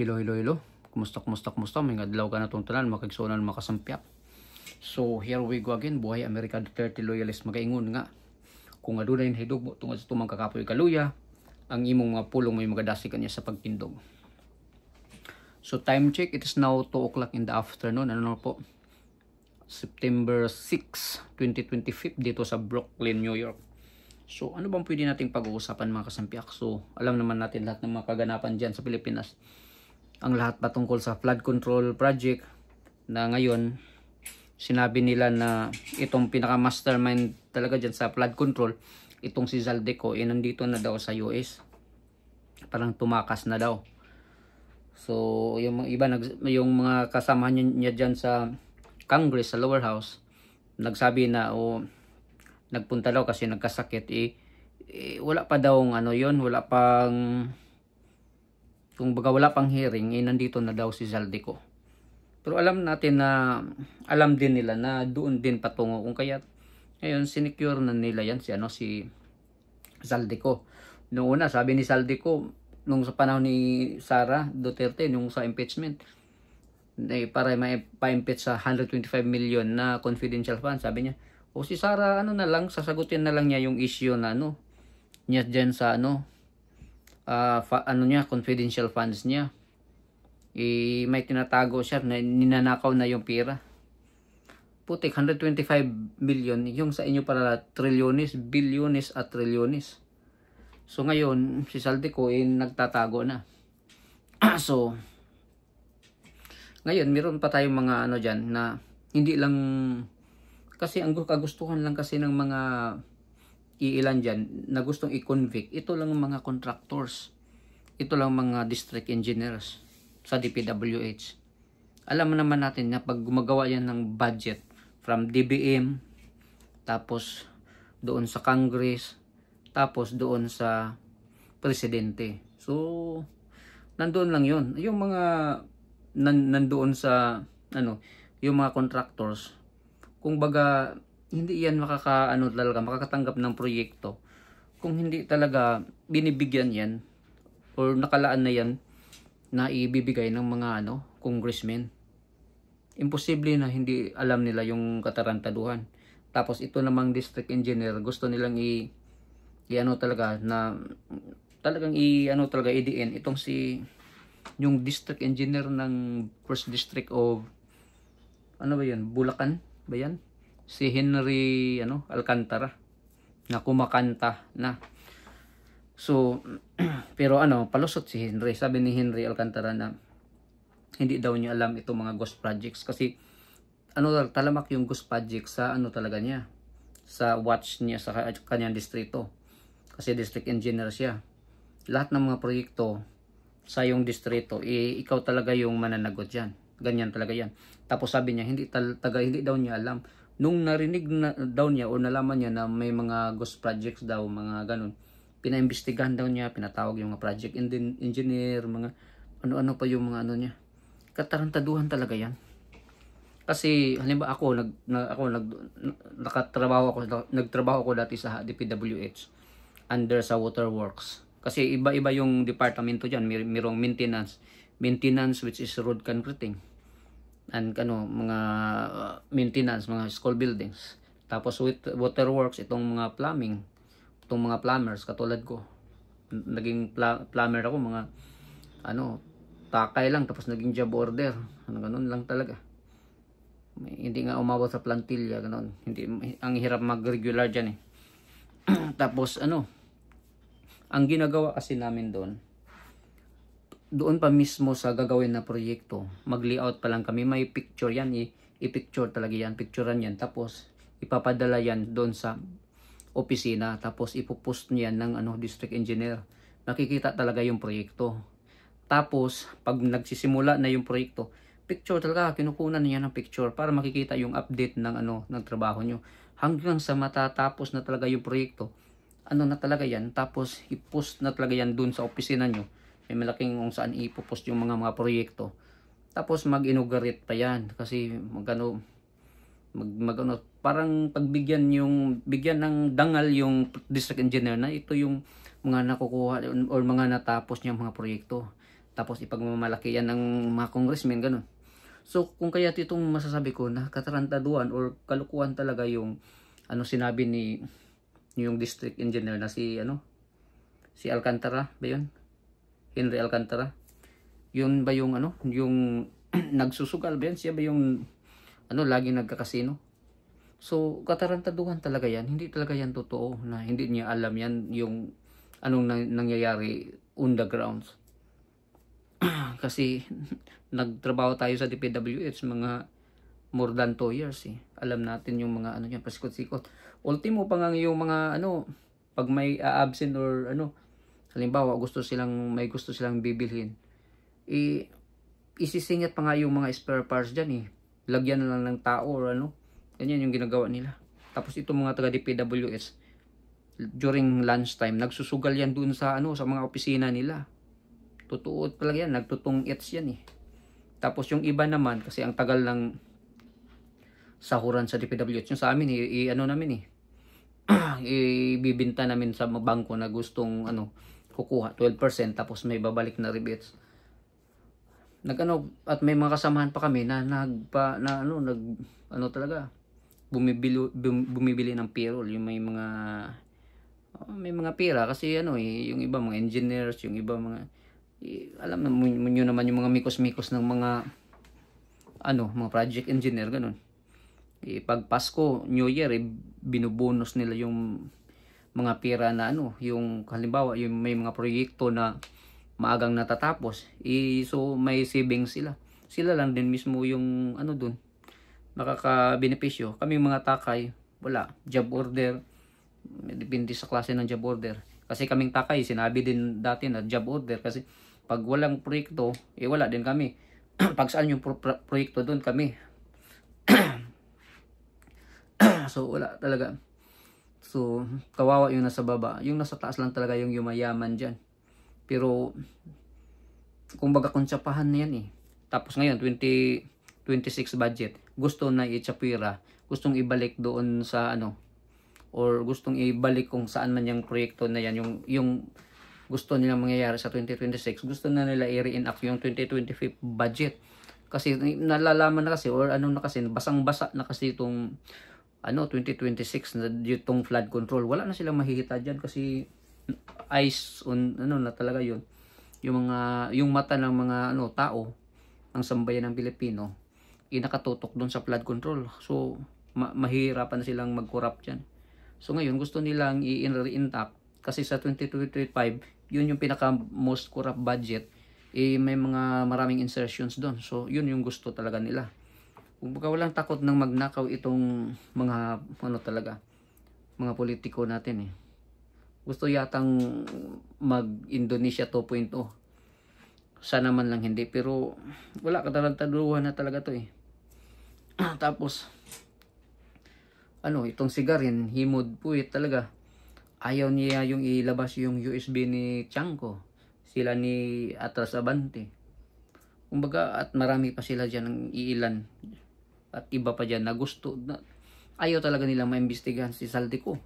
Hello. Kumusta? May adlaw ka na itong tanan, makigsunan makasampyak. So, here we go again. Buhay America Duterte loyalist magaingon nga. Kung adunay hidugmo tungod sa tumang kakapoy kaluya, ang imong mga pulong may magadasi kanya sa pagtindog. So, time check. It is now 2 o'clock in the afternoon. Ano po? September 6, 2025 dito sa Brooklyn, New York. So, ano bang pwede nating pag-uusapan mga kasampyak? So, alam naman natin lahat ng mga kaganapan dyan sa Pilipinas. Ang lahat patungkol sa flood control project na ngayon sinabi nila na itong pinaka-mastermind talaga dyan sa flood control, itong si Zaldico, nandito na daw sa US. Parang tumakas na daw. So, yung mga iba, yung mga kasama niya dyan sa Congress, sa lower house, nagsabi na nagpunta daw kasi nagkasakit. Wala pa daw wala pang, kung baga wala pang hearing, nandito na daw si Zaldico. Pero alam natin na, alam din nila na doon din patungo. Kung kaya, ngayon, sinecure na nila yan si Zaldico. Noong una, sabi ni Zaldico, nung sa panahon ni Sara Duterte, nung sa impeachment, para may pa-impeach sa 125 million na confidential fund, sabi niya, si Sara, sasagutin na lang niya yung issue na niya dyan sa confidential funds niya. May tinatago siya na ninanakaw na yung pera. Putik, 125 million, yung sa inyo para trilyones, bilyones at trilyones. So ngayon, si Zaldico nagtatago na. So, ngayon, meron pa tayong mga dyan na hindi lang, kasi ang kagustuhan lang kasi ng mga iilan dyan na gustong i-convict, ito lang mga contractors, ito lang mga district engineers sa DPWH. Alam naman natin na pag gumagawa yan ng budget from DBM, tapos doon sa Congress, tapos doon sa presidente. So, nandoon lang yun. Yung mga nandoon sa yung mga contractors, kung baga hindi yan makakatanggap ng proyekto kung hindi talaga binibigyan yan or nakalaan na yan na ibibigay ng mga congressmen. Imposible na hindi alam nila yung katarantaduhan. Tapos ito namang district engineer, gusto nilang idiin itong yung district engineer ng first district of Bulacan ba yan? Si Henry Alcantara na kumakanta na. So pero palusot si Henry. Sabi ni Henry Alcantara na hindi daw niya alam itong mga ghost projects kasi talamak yung ghost project sa talaga niya, sa watch niya sa kanyang distrito. Kasi district engineer siya. Lahat ng mga proyekto sa yung distrito, ikaw talaga yung mananagot diyan. Ganyan talaga yan. Tapos sabi niya, hindi daw niya alam. Nung narinig na daw niya o nalaman niya na may mga ghost projects daw, mga ganun, pinaimbestigahan daw niya, pinatawag yung mga project engineer, mga ano pa yung mga niya. Katarantaduhan talaga yan. Kasi halimbawa nagtrabaho ako dati sa DPWH under sa waterworks. Kasi iba-iba yung departamento diyan, mayroong maintenance which is road concreting. And mga maintenance, mga school buildings. Tapos with waterworks, itong mga plumbing, itong mga plumbers katulad ko. Naging plumber ako, mga takay lang tapos naging job order. Ganun lang talaga. Hindi nga umabot sa plantilla, ganun. Hindi, ang hirap mag-regular diyan . Tapos ang ginagawa kasi namin doon pa mismo sa gagawin na proyekto, mag-layout pa lang kami, may picture yan, i-picture talaga yan, picturean yan, tapos ipapadala yan doon sa opisina, tapos ipopost niyan ng district engineer. Makikita talaga yung proyekto. Tapos pag nagsisimula na yung proyekto, picture talaga, kinukunan niya ng picture para makikita yung update ng trabaho nyo. Hanggang sa matatapos na talaga yung proyekto, na talaga yan, tapos i-post na talaga yan doon sa opisina nyo. May malaking kung saan ipopost yung mga proyekto. Tapos mag-inaugurate pa yan kasi parang bigyan ng dangal yung district engineer na ito yung mga nakukuha or mga natapos niyang mga proyekto. Tapos ipagmamalaki yan ng mga congressmen, ganun. So kung kaya itong masasabi ko na katarantaduhan or kalukuhan talaga yung sinabi ni yung district engineer na si Alcantara ba yun? Henry Alcantara. Yun ba yung yung nagsusugal ba yan? Siya ba yung laging nagkakasino? So katarantaduhan talaga yan. Hindi talaga yan totoo na hindi niya alam yan yung anong nangyayari on the grounds. Kasi nagtrabaho tayo sa DPWH mga more than 2 years eh. Alam natin yung mga yan, pasikot-sikot. Ultimo pa nga yung mga pag may absent or halimbawa may gusto silang bibilhin, isisingit pa nga yung mga spare parts dyan eh. Lagyan na lang ng tao or ganyan yung ginagawa nila. Tapos itong mga taga DPWH during lunchtime nagsusugal yan dun sa sa mga opisina nila. Totoo talaga yan, nagtutong its yan eh. Tapos yung iba naman, kasi ang tagal ng sahuran sa DPWH, yung sa amin, namin ibibinta namin sa bangko na gustong kukuha 12%, tapos may babalik na rebates. At may mga kasamahan pa kami na talaga bumibili ng payroll, yung may mga pera kasi yung iba mga engineers, yung iba mga alam nyo naman yung mga mikos-mikos ng mga mga project engineer, ganun. Pag Pasko, New Year, binubonus nila yung mga pera na yung halimbawa yung may mga proyekto na maagang natatapos, so may savings sila lang din mismo yung dun nakakabenepisyo. Kami mga takay, wala, job order, depende sa klase ng job order. Kasi kaming takay, sinabi din dati na job order kasi pag walang proyekto, wala din kami. Pag saan yung proyekto, doon kami. So, wala talaga. So, kawawa yung nasa baba. Yung nasa taas lang talaga yung yumayaman dyan. Pero, kumbaga konsyapahan na yan eh. Tapos ngayon, 2026 budget. Gusto na i-chapira. Gustong ibalik doon sa or gustong ibalik kung saan man yung proyekto na yan. Yung gusto nilang mangyayari sa 2026, gusto na nila i-reenact yung 2025 budget. Kasi nalalaman na kasi, or na kasi, basang-basa na kasi itong 2026 na itong flood control. Wala na silang mahihita dyan kasi eyes on, na talaga yun. Yung mata ng mga tao, ng sambayan ng Pilipino, nakatutok doon sa flood control. So, mahihirapan na silang mag-corrupt dyan. So, ngayon, gusto nilang i-reenact kasi sa 2025, yun yung pinaka most corrupt budget, may mga maraming insertions doon. So yun yung gusto talaga nila. Kung baka walang takot ng magnakaw itong mga talaga mga politiko natin eh. Gusto yatang mag Indonesia 2.0. Sana man lang hindi, pero wala, katarantaduhan na talaga to eh. Tapos itong sigarin, himod puwit talaga. Ayaw niya yung ilabas yung USB ni Chanko, sila ni Atras Abante. Kumbaga, at marami pa sila dyan ng iilan. At iba pa dyan na gusto. Ayaw talaga nilang maimbestigahan si Saldico.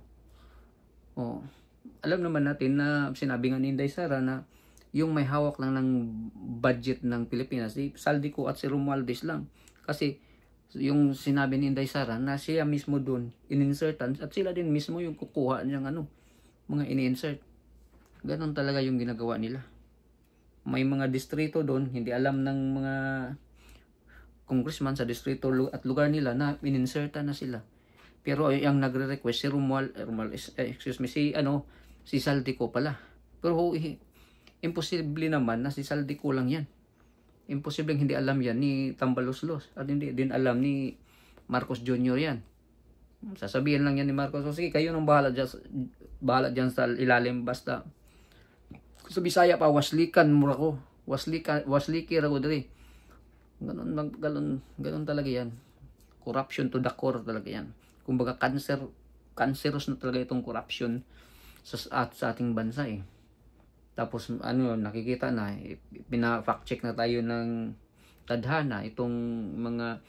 Alam naman natin na sinabi nga ni Inday Sara na yung may hawak lang ng budget ng Pilipinas, si Saldico at si Romualdez lang. Kasi yung sinabi ni Inday Sara na siya mismo doon in-insertan at sila din mismo yung kukuha niyang mga ini-insert. Ganon talaga yung ginagawa nila. May mga distrito doon, hindi alam ng mga congressman sa distrito at lugar nila na in-insertan na sila. Pero yung nagre-request si Saldico pala. Pero imposible naman na si Saldico lang yan. Imposible hindi alam yan ni Tambaloslos at hindi din alam ni Marcos Jr. yan. Sasabihin lang yan ni Marcos, sige kayo nang bahala dyan sa ilalim, basta sa Bisaya pa waslikan mura ko, wasliki ra ko diri. Ganon talaga yan. Corruption to the core talaga yan. Kumbaga cancerous na talaga itong corruption sa ating bansa eh. Tapos nakikita na pina-fact check na tayo ng tadhana itong mga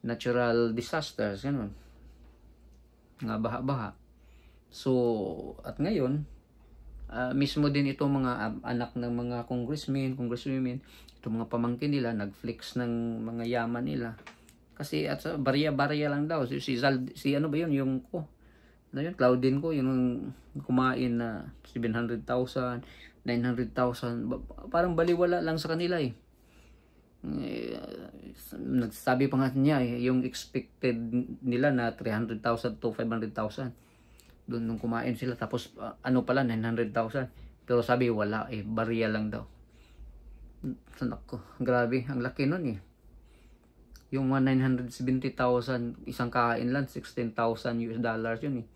natural disasters, ganun, nga baha-baha. So at ngayon Mismo din itong mga anak ng mga congresswomen, itong mga pamangkin nila, nag-flex ng mga yaman nila. Kasi at sa barya-barya lang daw. Si ano ba yun, yung ano yun, Claudine ko, yung kumain na 700,000, 900,000. Parang baliwala lang sa kanila eh. Nagsabi pa nga niya yung expected nila na 300,000 to 500,000 doon nung kumain sila, tapos ano pala 900,000, pero sabi wala barya lang daw. Nako, grabe, ang laki nun eh. Yung mga 970,000 isang kain lang, 16,000 US dollars yun eh.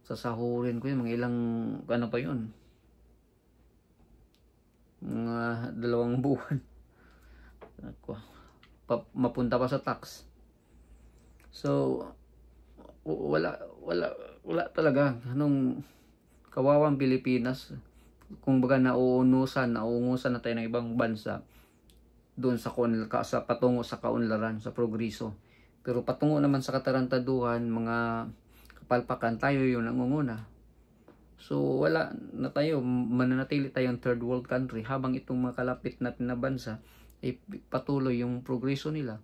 Sasahurin ko yun, mga ilang ano pa yun, mga 2 buwan. Ako, mapunta pa sa tax. So wala talaga anong kawawang Pilipinas. Kung baga naungusan na tayo ng ibang bansa doon sa patungo sa kaunlaran, sa progreso. Pero patungo naman sa katarantaduhan, mga kapalpakan, tayo yung nangunguna. So wala na tayo, mananatili tayong third world country habang itong mga kalapit natin na bansa ay patuloy yung progreso nila.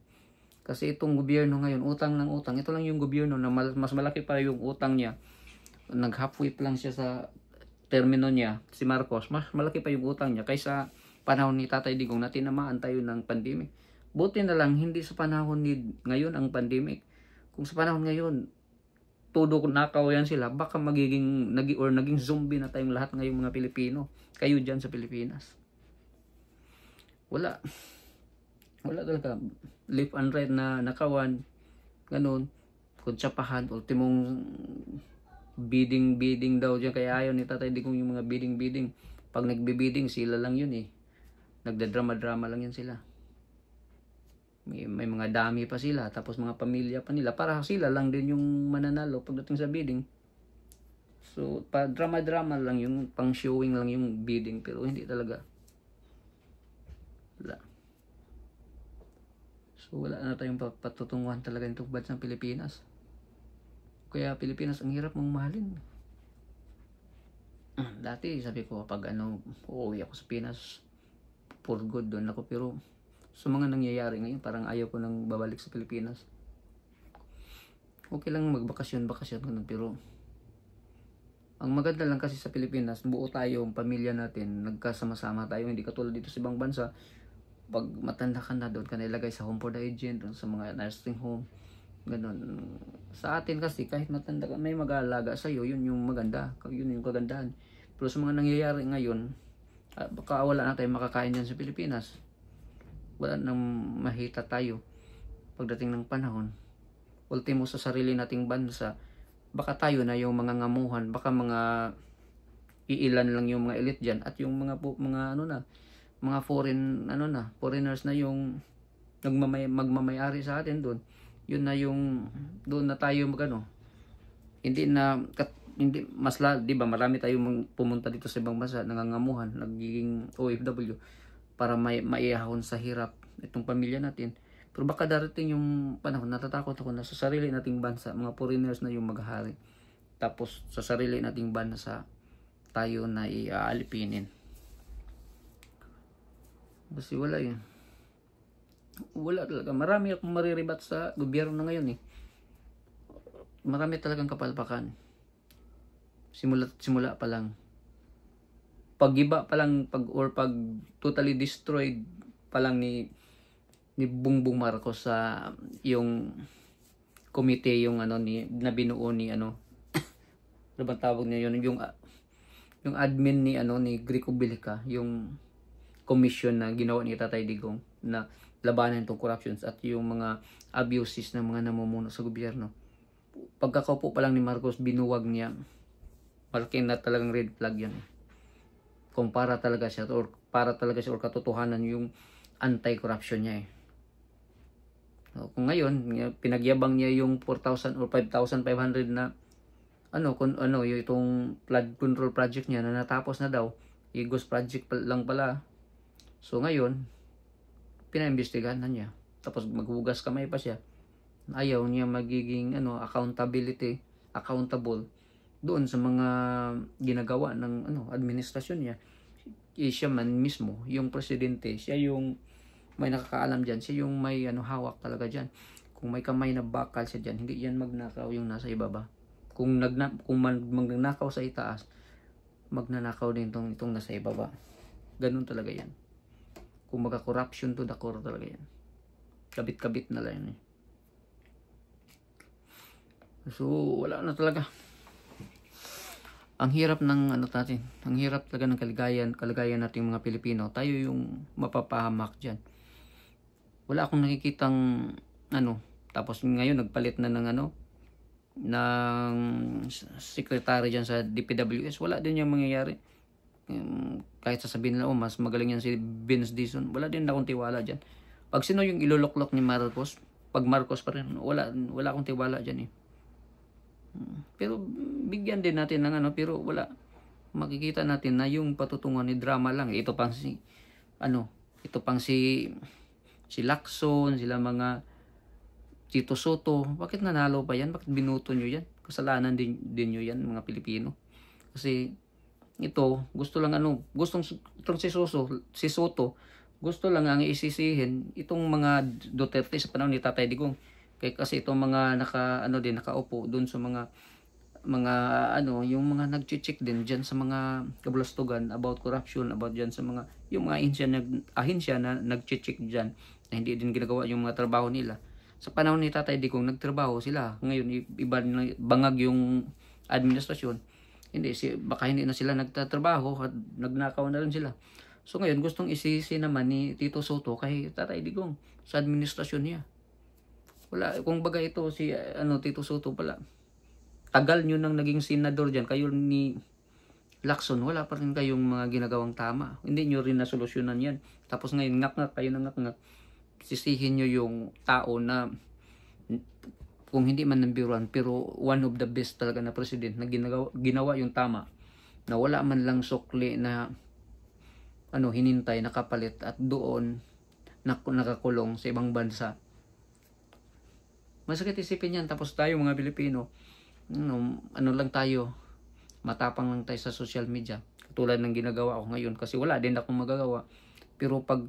Kasi itong gobyerno ngayon, utang ng utang. Ito lang yung gobyerno na mas malaki pa yung utang niya. Nag-halfway lang siya sa termino niya, si Marcos. Mas malaki pa yung utang niya kaysa panahon ni Tatay Digong na tinamaan tayo ng pandemic. Buti na lang, hindi sa panahon ni ngayon ang pandemic. Kung sa panahon ngayon, todo nakaw yan sila, baka naging zombie na tayong lahat ngayong mga Pilipino. Kayo dyan sa Pilipinas. Wala talaga. Left and right na nakawan, ganun, kuntsapahan, ultimong bidding daw dyan. Kaya ayaw ni Tatay Digong yung mga bidding. Pag nagbibidding, sila lang yun eh. Nagdadrama-drama lang yan sila. May mga dami pa sila, tapos mga pamilya pa nila, para sila lang din yung mananalo pagdating sa bidding. So, drama-drama lang yung pang-showing lang yung bidding, pero hindi talaga. Wala. So, wala na tayong patutunguhan talaga nitong bansang Pilipinas. Kaya Pilipinas, ang hirap mong mahalin. Dati, sabi ko, pag uuwi ako sa Pinas, for good doon ako. Pero, sa mga nangyayari ngayon, parang ayaw ko nang babalik sa Pilipinas. Okay lang magbakasyon, pero ang maganda lang kasi sa Pilipinas, buo tayo, ang pamilya natin, nagkasama-sama tayo, hindi katulad dito sa ibang bansa. Pag matanda ka na, doon ka nilagay sa home for the aged, doon sa mga nursing home, ganun. Sa atin kasi, kahit matanda ka, may mag-aalaga sa'yo, yun yung maganda, yun yung kagandahan. Pero sa mga nangyayari ngayon, baka wala na tayong makakain dyan sa Pilipinas. Wala nang mahita tayo pagdating ng panahon. Ultimo sa sarili nating bansa, baka tayo na yung mga ngamuhan, baka mga iilan lang yung mga elite dyan, at yung mga mga foreigners na yung magmamayari sa atin doon. Yun na yung doon na tayo hindi di ba marami tayong pumunta dito sa ibang bansa, nangangamuhan, nagiging OFW para maihahon sa hirap itong pamilya natin. Pero baka darating yung panahon, natatakot ako na sa sarili nating bansa, mga foreigners na yung maghahari. Tapos sa sarili nating bansa, tayo na iaalipinin. Kasi wala yun. Wala talaga. Marami akong mariribat sa gobyerno na ngayon eh. Marami talagang kapalpakan. Simula pa lang. Pag-iba pa lang, pag totally destroyed pa lang ni Bongbong Marcos sa yung committee, yung na binuo ni ano bang tawag niya yun, yung admin ni Greco Bilica, yung commission na ginawa ni Tatay Digong na labanan itong corruptions at yung mga abuses ng mga namumuno sa gobyerno. Pagkakaupo pa lang ni Marcos, binuwag niya. Malaki na talagang red flag yan. Kung para talaga siya or katotohanan yung anti-corruption niya eh. So, kung ngayon pinagyabang niya yung 4,000 or 5,500 na yung itong flood control project niya na natapos na daw, ghost project lang pala. So ngayon pinaimbestigahan na niya, tapos maghugas kamay pa siya. Ayaw niya magiging accountable doon sa mga ginagawa ng administrasyon niya. Siya man mismo, yung presidente, siya yung may nakakaalam dyan, siya yung may hawak talaga dyan. Kung may kamay na bakal siya dyan, hindi yan magnakaw yung nasa ibaba. Kung magnanakaw sa itaas, magnanakaw din itong nasa ibaba. Ganun talaga yan. Kung corruption to the core talaga yan. Kabit-kabit na lang yan eh. So wala na talaga. Ang hirap ng natin, ang hirap talaga ng kalagayan nating mga Pilipino. Tayo yung mapapahamak diyan. Wala akong nakikitang tapos ngayon nagpalit na ng ng secretary diyan sa DPWS. Wala din yung mangyayari. Kahit sasabihin nila mas magaling yan si Vince Dizon, wala din akong tiwala diyan. Pag sino yung iloloklok ni Marcos, pag Marcos pa rin, wala akong tiwala diyan eh. Pero bigyan din natin ng pero wala, makikita natin na yung patutunguhan ni drama lang. Ito pang si Lacson, sila mga Tito Soto, bakit nanalo pa yan? Bakit binuto nyo yan? Kasalanan din nyo yan mga Pilipino. Kasi ito, gusto lang itong si Soto, gusto lang ang isisihin itong mga Duterte sa panahon ni Tatay Digong. Kasi itong mga nakaupo doon sa mga yung mga nagche-check din diyan sa mga kabulastugan about corruption, about diyan sa mga yung mga ahensya na nagche-check diyan na hindi din ginagawa yung mga trabaho nila. Sa panahon ni Tatay Digong nagtrabaho sila. Ngayon iba bangag yung administrasyon. Baka hindi na sila nagtatrabaho at nagnakaw na rin sila. So ngayon gustong isisi naman ni Tito Soto kay Tatay Digong sa administrasyon niya. Wala, kung baga ito si Tito Soto pala. Tagal nyo nang naging senador diyan, kayo ni Lacson, wala pa rin kayong mga ginagawang tama. Hindi nyo rin nasolusyonan yan. Tapos ngayon ngak-ngak kayo ng ngak-ngak. Sisihin nyo yung tao na kung hindi man number one, pero one of the best talaga na president na ginawa yung tama. Na wala man lang sukli na hinintay, nakapalit at doon nakakulong sa ibang bansa. Masakit isipin yan. Tapos tayo mga Pilipino, lang tayo, matapang lang tayo sa social media. Katulad ng ginagawa ko ngayon kasi wala din akong magagawa. Pero pag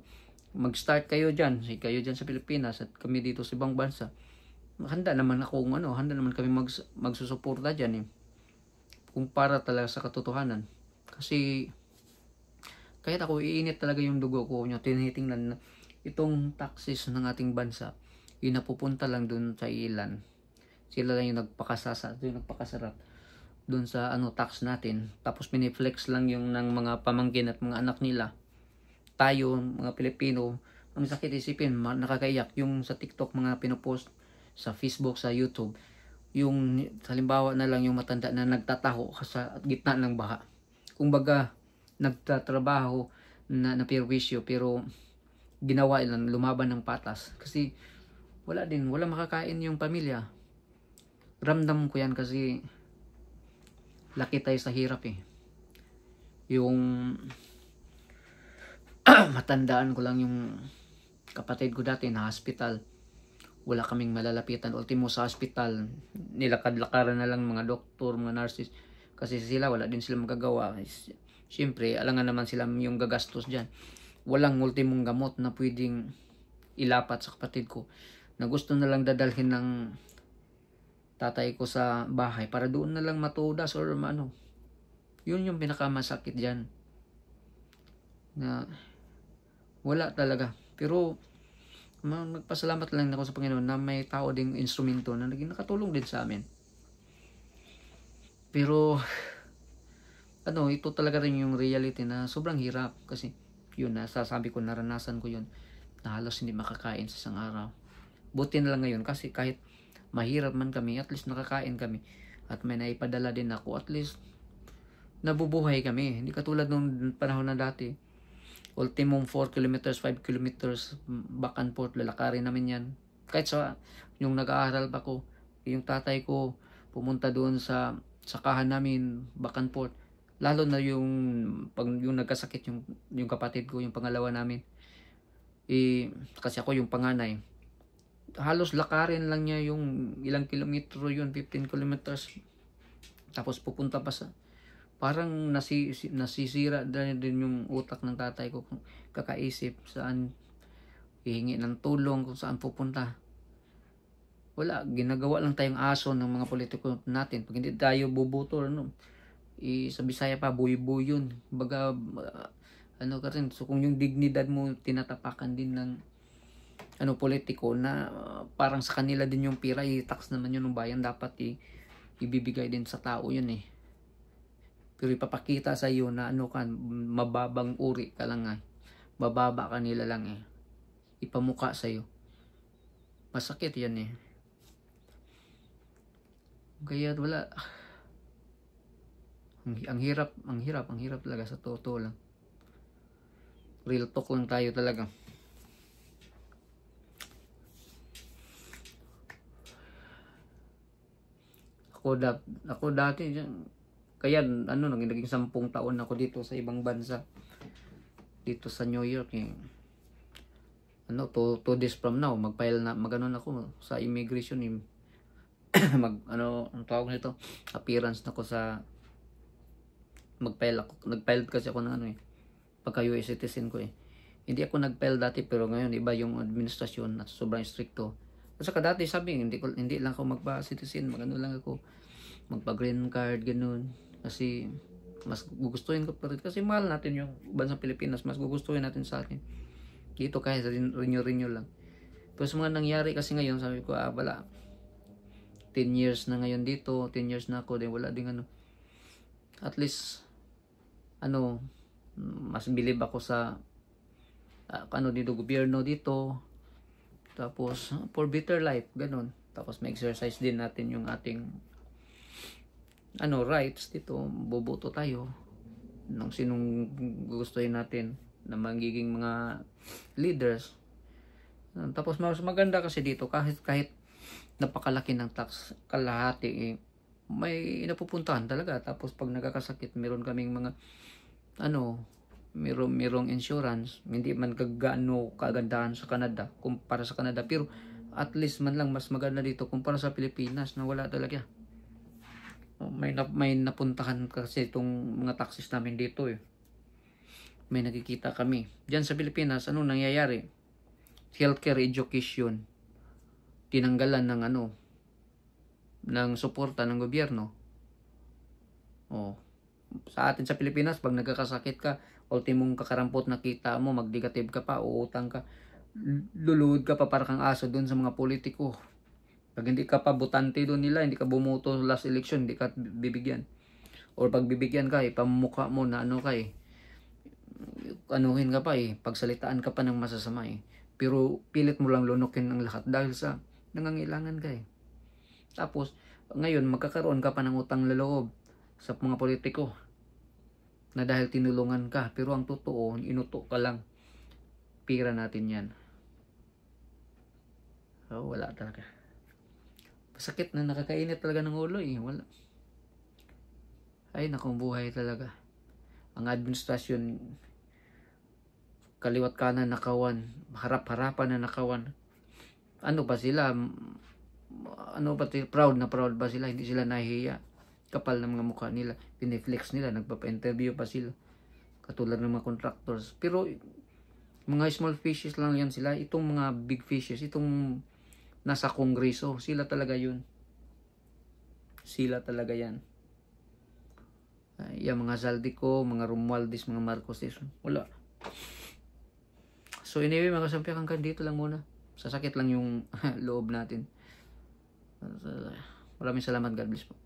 mag-start kayo dyan sa Pilipinas at kami dito sa ibang bansa, handa naman kami magsusuporta dyan eh. Kung para talaga sa katotohanan. Kasi kahit ako iinit talaga yung dugo ko, tinitingnan na itong taxes ng ating bansa, yung napupunta lang dun sa ilan. Sila lang yung nagpakasarap dun sa tax natin. Tapos miniflex lang yung ng mga pamangkin at mga anak nila. Tayo, mga Pilipino, ang sakit isipin, nakakaiyak yung sa TikTok mga pinopost, sa Facebook, sa YouTube. Yung halimbawa na lang yung matanda na nagtataho sa gitna ng baha. Kung baga, nagtatrabaho na perwisyo pero ginawa ilang lumaban ng patas. Kasi wala makakain yung pamilya. Ramdam ko yan kasi laki tayo sa hirap eh. Yung matandaan ko lang yung kapatid ko dati na hospital. Wala kaming malalapitan. Ultimo sa hospital, nilakad-lakaran na lang mga doktor, mga nurses. Kasi sila, wala din sila magagawa. Siyempre, alangan naman sila yung gagastos dyan. Walang ultimong gamot na pwedeng ilapat sa kapatid ko. Na gusto na lang dadalhin ng tatay ko sa bahay para doon na lang matudas or Yun yung pinakamasakit dyan. Na wala talaga. Pero magpasalamat lang ako sa Panginoon na may tao ding instrumento na naging nakatulong din sa amin. Pero ito talaga rin yung reality na sobrang hirap kasi yun nasasabi ko, naranasan ko yun na halos hindi makakain sa isang araw. Buti na lang ngayon kasi kahit mahirap man kami, at least nakakain kami at may naipadala din ako, at least nabubuhay kami. Hindi katulad nung panahon na dati, ultimum 4 kilometers, 5 kilometers back and forth, lalakarin namin yan. Kahit yung nag-aaral pa ko, yung tatay ko pumunta doon sa sakahan namin back and forth. Lalo na yung nagkasakit yung kapatid ko, yung pangalawa namin. Kasi ako yung panganay. Halos lakarin lang niya yung ilang kilometro yun, 15 kilometers. Tapos pupunta pa sa, parang nasisira din yung utak ng tatay ko kung kakaisip saan hihingi ng tulong, kung saan pupunta. Wala, ginagawa lang tayong aso ng mga politiko natin. Pag hindi tayo bubuto, sa Bisaya pa, buy-buy yun. Baga, ano ka rin, so kung yung dignidad mo tinatapakan din ng politiko na parang sa kanila din yung pira, i-tax naman yun ng bayan, dapat ibibigay din sa tao yun eh. Pero ipapakita sa iyo na mababang uri ka lang bababa ka nila lang eh. Ipamuka sa iyo. Masakit yan eh. Kaya wala. Ang hirap talaga sa totoo lang. Real talk lang tayo talaga. Ako dati kaya naging 10 taon ako dito sa ibang bansa. Dito sa New York eh. 2 days from now magfile na ako sa immigration eh. Ang tawag nito, appearance na ako sa nagfile kasi ako ng pagka US citizen ko eh. Hindi ako nagfile dati, pero ngayon iba yung administrasyon at sobrang stricto. At saka dati sabi, hindi lang ako magpa-citizen, lang ako magpa-green card, ganun. Kasi mas gugustuhin ko pa rin, kasi mahal natin yung bansang Pilipinas, mas gugustuhin natin sa atin. Dito kahit renew lang. Pero sa mga nangyari kasi ngayon, sabi ko, wala. 10 years na ngayon dito, 10 years na ako, din wala ding at least, mas believe ako sa, dito, gobyerno dito, tapos, for better life, ganun. Tapos, may exercise din natin yung ating, rights dito, boboto tayo, ng sinong gustuhin natin, na magiging mga leaders. Tapos, mas maganda kasi dito, kahit napakalaki ng tax, kalahati may napupuntahan talaga. Tapos pag nagkakasakit, meron kaming mga merong insurance. Hindi man kagandahan sa Canada kumpara sa Canada, pero at least man lang mas maganda dito kumpara sa Pilipinas na wala talaga. May napuntahan kasi itong mga taxes namin dito eh. May nakikita kami diyan sa Pilipinas, nangyayari? Healthcare, education, tinanggalan ng suporta ng gobyerno. Sa atin sa Pilipinas, pag nagkakasakit ka, ultimong kakarampot na kita mo, magnegative ka pa, uutang ka, luluhod ka pa para kang aso doon sa mga politiko. Pag hindi ka pa botante doon nila, hindi ka bumoto last election, hindi ka bibigyan. Or pag bibigyan ka, pamukha mo na anuhin ka pa pagsalitaan ka pa ng masasama Pero pilit mo lang lunukin ang lahat dahil sa nangangailangan ka Tapos, ngayon magkakaroon ka pa ng utang loob sa mga politiko na dahil tinulungan ka. Pero ang totoo, inuto ka lang. Pira natin yan. Wala talaga. Masakit na, nakakainit talaga ng ulo Wala. Ay, nakong buhay talaga. Ang administrasyon, kaliwat kanan nakawan, harap-harapan na nakawan. Ba sila? Proud ba sila? Hindi sila nahihiya. Kapal ng mga mukha nila. Piniflex nila. Nagpapa-interview pa sila. Katulad ng mga contractors. Pero, mga small fishes lang yan sila. Itong mga big fishes, itong nasa kongreso, sila talaga yun. Sila talaga yan. Yung mga Zaldico, mga Romualdez, mga Marcoses, wala. So anyway, mga kasampiak, hanggang dito lang muna. Sasakit lang yung loob natin. Maraming salamat. God bless po.